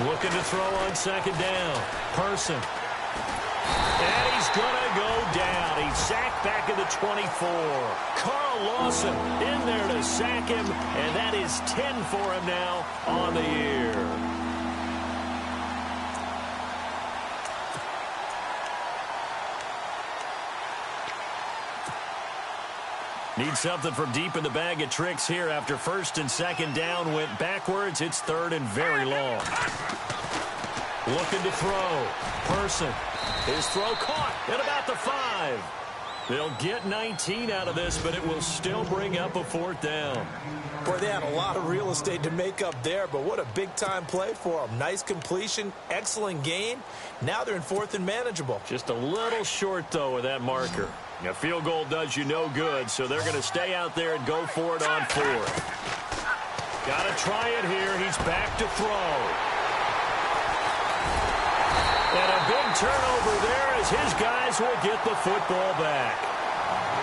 S1: Looking to throw on 2nd down. Person. And he's going to go down. He's sacked back at the 24. Carl Lawson in there to sack him, and that is 10 for him now on the year. Need something from deep in the bag of tricks here after 1st and 2nd down went backwards. It's 3rd and very long. Looking to throw. Person. His throw caught at about the 5. They'll get 19 out of this, but it will still bring up a 4th down.
S3: Boy, they had a lot of real estate to make up there, but what a big-time play for them. Nice completion, excellent gain. Now they're in 4th and manageable.
S1: Just a little short, though, with that marker. A field goal does you no good, so they're going to stay out there and go for it on 4th. Got to try it here. He's back to throw. And a big turnover there as his guys will get the football back.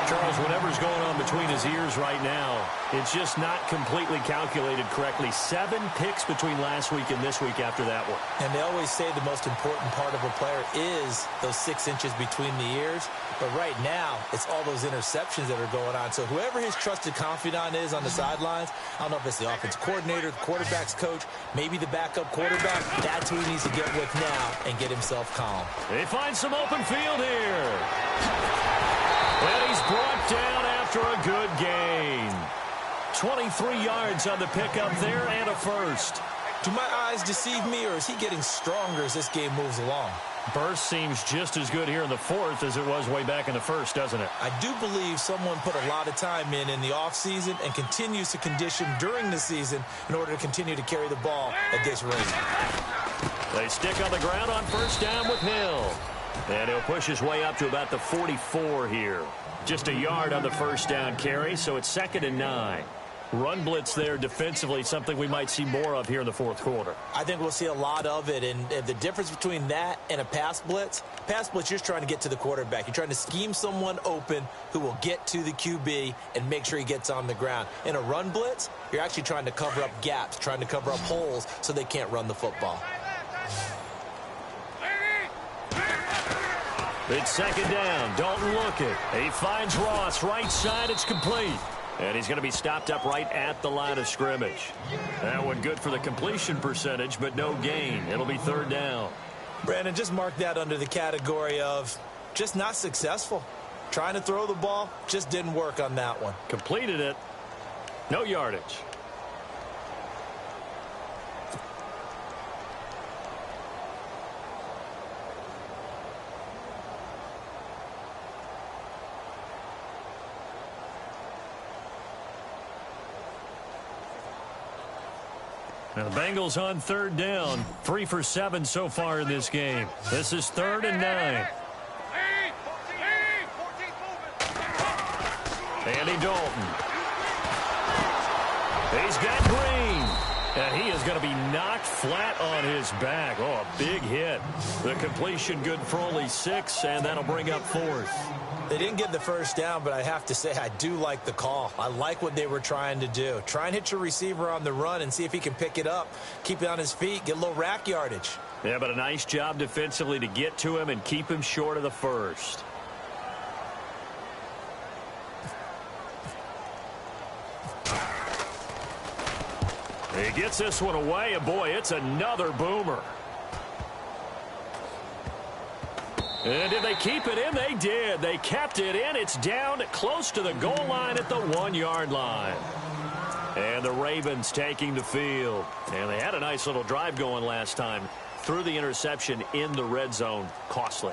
S1: Charles, whatever's going on between his ears right now, it's just not completely calculated correctly. 7 picks between last week and this week after that one.
S3: And they always say the most important part of a player is those 6 inches between the ears. But right now, it's all those interceptions that are going on. So whoever his trusted confidant is on the sidelines, I don't know if it's the offensive coordinator, the quarterback's coach, maybe the backup quarterback, that's who he needs to get with now and get himself calm.
S1: They find some open field here. And he's brought down after a good gain. 23 yards on the pickup there and a first.
S3: Do my eyes deceive me, or is he getting stronger as this game moves along?
S1: Burst seems just as good here in the fourth as it was way back in the first, doesn't it?
S3: I do believe someone put a lot of time in the offseason and continues to condition during the season in order to continue to carry the ball at this rate.
S1: They stick on the ground on first down with Hill. And he'll push his way up to about the 44 here. Just a yard on the first down carry, so it's 2nd and 9. Run blitz there defensively, something we might see more of here in the fourth quarter.
S3: I think we'll see a lot of it, and the difference between that and a pass blitz, you're just trying to get to the quarterback. You're trying to scheme someone open who will get to the QB and make sure he gets on the ground. In a run blitz, you're actually trying to cover up gaps, trying to cover up holes so they can't run the football.
S1: It's 2nd down. Dalton looking. He finds Ross. Right side. It's complete. And he's going to be stopped up right at the line of scrimmage. That one good for the completion percentage, but no gain. It'll be 3rd down.
S3: Brandon, just mark that under the category of just not successful. Trying to throw the ball, just didn't work on that one.
S1: Completed it. No yardage. Now the Bengals on 3rd down. 3 for 7 so far in this game. This is 3rd and 9. Andy Dalton. He's got Green. And he is going to be knocked flat on his back. Oh, a big hit. The completion good for only 6, and that'll bring up 4th.
S3: They didn't get the first down, but I have to say I do like the call. I like what they were trying to do. Try and hit your receiver on the run and see if he can pick it up, keep it on his feet, get a little rack yardage.
S1: Yeah, but a nice job defensively to get to him and keep him short of the first. He gets this one away, and boy, it's another boomer. And did they keep it in? They did. They kept it in. It's down close to the goal line at the 1-yard line. And the Ravens taking the field. And they had a nice little drive going last time. Threw the interception in the red zone. Costly.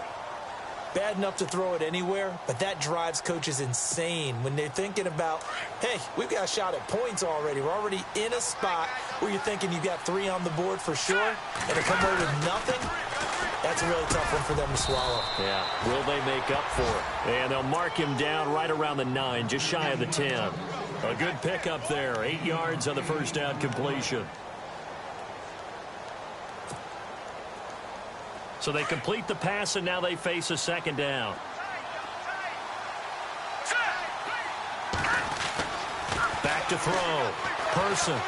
S3: Bad enough to throw it anywhere, but that drives coaches insane when they're thinking about, hey, we've got a shot at points already. We're already in a spot where you're thinking you've got 3 on the board for sure, and to come away with nothing, that's a really tough one for them to swallow.
S1: Yeah, will they make up for it? And they'll mark him down right around the 9, just shy of the 10. A good pickup there, 8 yards on the first down completion. So they complete the pass, and now they face a 2nd down. Back to throw. Person.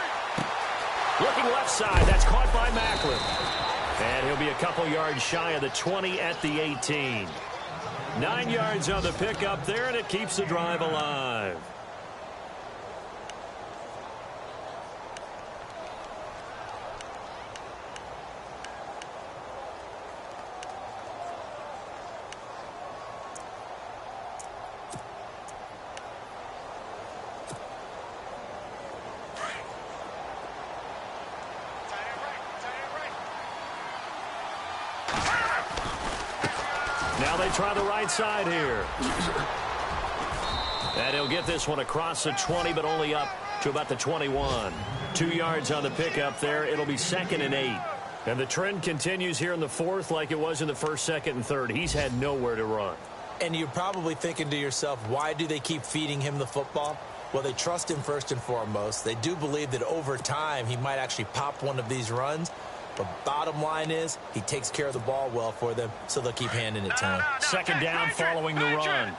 S1: Looking left side. That's caught by Macklin. And he'll be a couple yards shy of the 20 at the 18. 9 yards on the pickup there, and it keeps the drive alive. Now they try the right side here. And he'll get this one across the 20, but only up to about the 21. 2 yards on the pickup there. It'll be 2nd and 8. And the trend continues here in the fourth like it was in the first, 2nd, and 3rd. He's had nowhere to run.
S3: And you're probably thinking to yourself, why do they keep feeding him the football? Well, they trust him first and foremost. They do believe that over time he might actually pop one of these runs. But bottom line is, he takes care of the ball well for them, so they'll keep handing it to him.
S1: 2nd down following the run.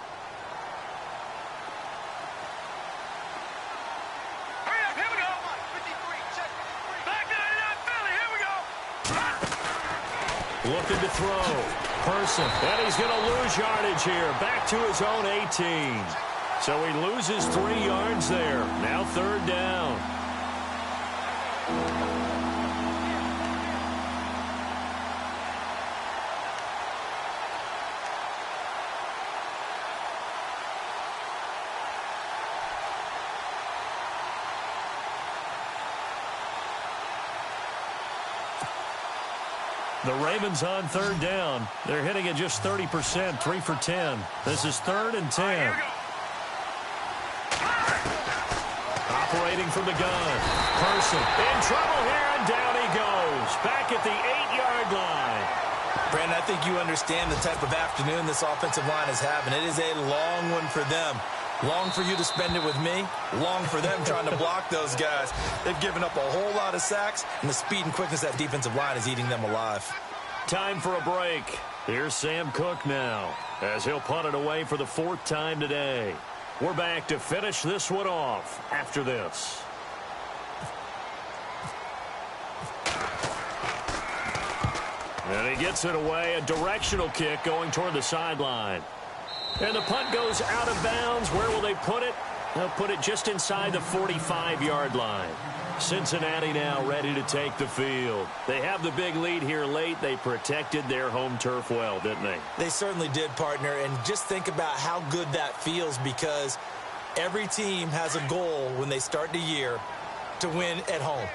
S4: Hurry up, here we go. 53, check. Back to the Philly, here we go.
S1: Looking to throw. Person. And he's going to lose yardage here. Back to his own 18. So he loses 3 yards there. Now 3rd down. The Ravens on third down. They're hitting at just 30%, 3 for 10. This is 3rd and 10. Operating from the gun. Person in trouble here, and down he goes. Back at the 8-yard line.
S3: Brandon, I think you understand the type of afternoon this offensive line is having. It is a long one for them. Long for you to spend it with me. Long for them trying to block those guys. They've given up a whole lot of sacks, and the speed and quickness of that defensive line is eating them alive.
S1: Time for a break. Here's Sam Cook now, as he'll punt it away for the 4th time today. We're back to finish this one off after this. And he gets it away, a directional kick going toward the sideline. And the punt goes out of bounds. Where will they put it? They'll put it just inside the 45-yard line. Cincinnati now ready to take the field. They have the big lead here late. They protected their home turf well, didn't they?
S3: They certainly did, partner. And just think about how good that feels, because every team has a goal when they start the year to win at home.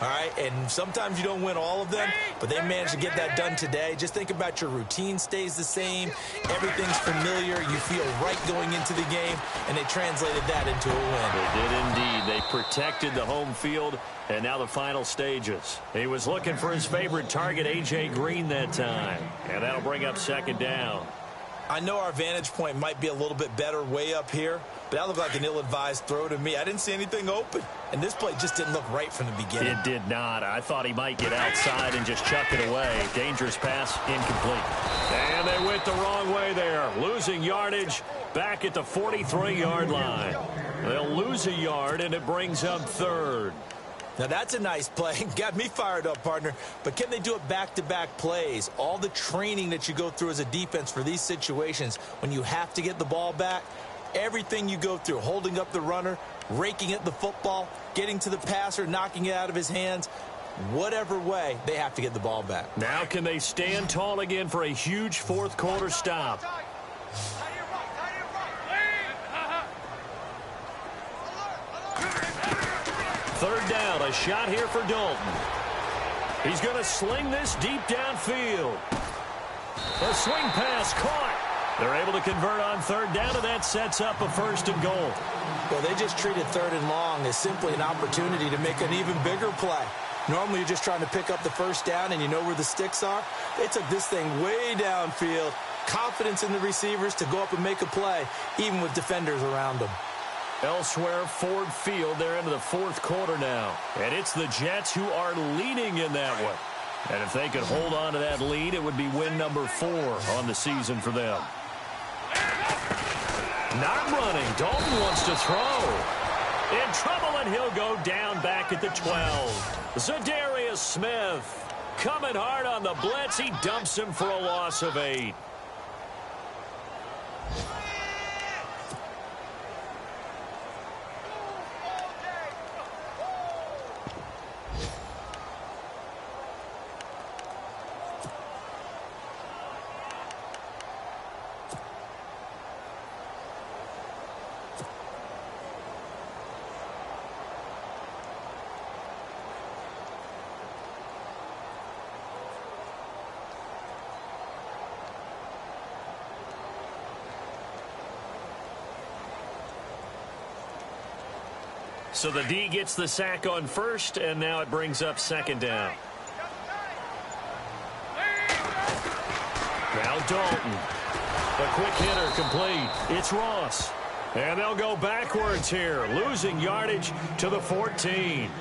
S3: All right, and sometimes you don't win all of them, but they managed to get that done today. Just think about your routine stays the same. Everything's familiar. You feel right going into the game, and they translated that into a win.
S1: They did indeed. They protected the home field, and now the final stages. He was looking for his favorite target, A.J. Green, that time, and that'll bring up 2nd down.
S3: I know our vantage point might be a little bit better way up here, but that looked like an ill-advised throw to me. I didn't see anything open, and this play just didn't look right from the beginning.
S1: It did not. I thought he might get outside and just chuck it away. Dangerous pass, incomplete. And they went the wrong way there, losing yardage back at the 43-yard line. They'll lose a yard, and it brings up 3rd.
S3: Now, that's a nice play. Got me fired up, partner. But can they do it back-to-back plays? All the training that you go through as a defense for these situations, when you have to get the ball back, everything you go through, holding up the runner, raking at the football, getting to the passer, knocking it out of his hands, whatever way, they have to get the ball back.
S1: Now can they stand tall again for a huge 4th quarter stop? Third down, a shot here for Dalton. He's going to sling this deep downfield. A swing pass caught. They're able to convert on 3rd down, and that sets up a 1st and goal.
S3: Well, they just treated 3rd and long as simply an opportunity to make an even bigger play. Normally, you're just trying to pick up the 1st down, and you know where the sticks are. They took this thing way downfield. Confidence in the receivers to go up and make a play, even with defenders around them.
S1: Elsewhere, Ford Field, they're into the 4th quarter now. And it's the Jets who are leading in that one. And if they could hold on to that lead, it would be win number 4 on the season for them. Not running. Dalton wants to throw. In trouble, and he'll go down back at the 12. Zadarius Smith coming hard on the blitz. He dumps him for a loss of 8. So the D gets the sack on 1st, and now it brings up 2nd down. Now Dalton. A quick hitter complete. It's Ross. And they'll go backwards here, losing yardage to the 14.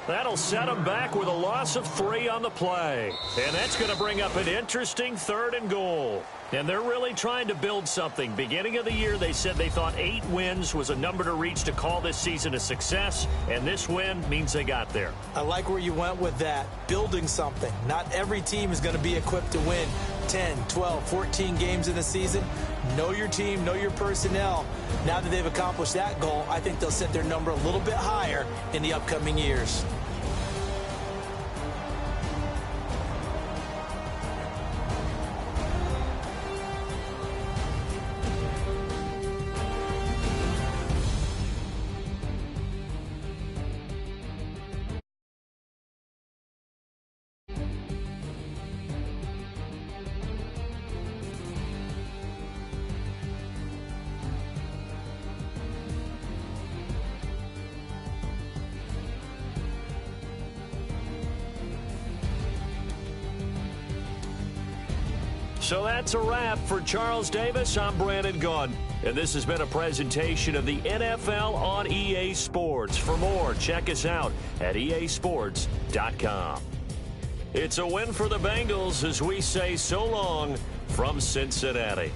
S1: That'll set them back with a loss of 3 on the play. And that's going to bring up an interesting 3rd and goal. And they're really trying to build something. Beginning of the year, they said they thought 8 wins was a number to reach to call this season a success. And this win means they got there.
S3: I like where you went with that. Building something. Not every team is going to be equipped to win 10, 12, 14 games in a season. Know your team, know your personnel. Now that they've accomplished that goal, I think they'll set their number a little bit higher in the upcoming years.
S1: So that's a wrap. For Charles Davis, I'm Brandon Gaudin. And this has been a presentation of the NFL on EA Sports. For more, check us out at easports.com. It's a win for the Bengals as we say so long from Cincinnati.